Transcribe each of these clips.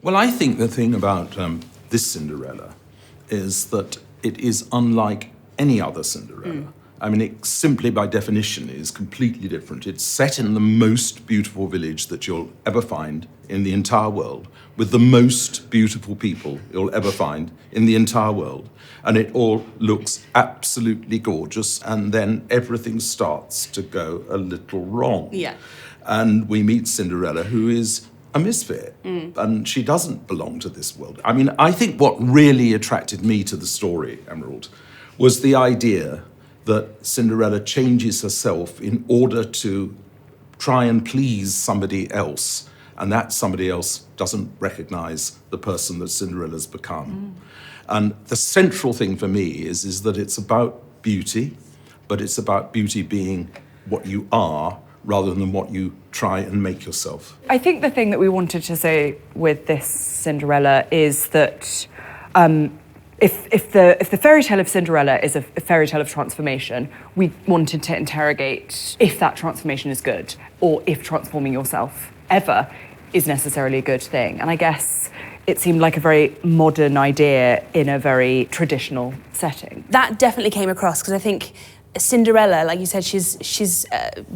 Well, I think the thing about this Cinderella is that it is unlike any other Cinderella. I mean, it simply by definition is completely different. It's set in the most beautiful village that you'll ever find in the entire world, with the most beautiful people you'll ever find in the entire world. And it all looks absolutely gorgeous, and then everything starts to go a little wrong. Yeah. And we meet Cinderella, who is a misfit, and she doesn't belong to this world. I mean, I think what really attracted me to the story, Emerald, was the idea that Cinderella changes herself in order to try and please somebody else, and that somebody else doesn't recognize the person that Cinderella's become. And the central thing for me is that it's about beauty, but it's about beauty being what you are rather than what you try and make yourself. I think the thing that we wanted to say with this Cinderella is that if the fairy tale of Cinderella is a fairy tale of transformation, we wanted to interrogate if that transformation is good, or if transforming yourself ever is necessarily a good thing. And I guess it seemed like a very modern idea in a very traditional setting. That definitely came across, because I think Cinderella, like you said, she's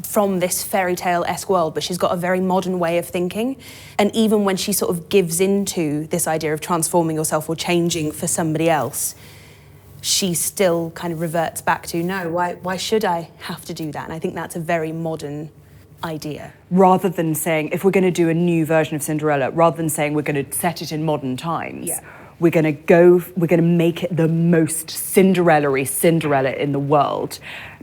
from this fairy tale-esque world, but she's got a very modern way of thinking. And even when she sort of gives into this idea of transforming yourself or changing for somebody else, she still kind of reverts back to, no, why should I have to do that? And I think that's a very modern idea. Rather than saying, if we're going to do a new version of Cinderella, rather than saying we're going to set it in modern times, we're going to make it the most Cinderella-y Cinderella in the world,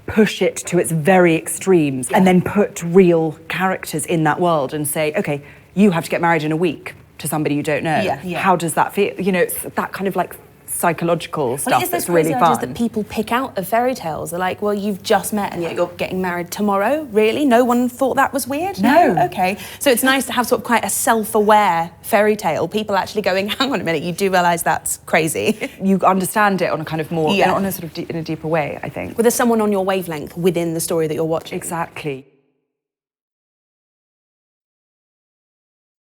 push it to its very extremes, and then put real characters in that world and say, okay, you have to get married in a week to somebody you don't know. How does that feel? You know, it's that kind of like psychological stuff that's really fun. That people pick out of fairy tales. They're like, well, you've just met and you're getting married tomorrow. Really? No one thought that was weird? No. Okay. So it's nice to have sort of quite a self-aware fairy tale. People actually going, hang on a minute, you do realise that's crazy. You understand it on a kind of more, on a sort of in a deeper way, I think. Well, there's someone on your wavelength within the story that you're watching. Exactly.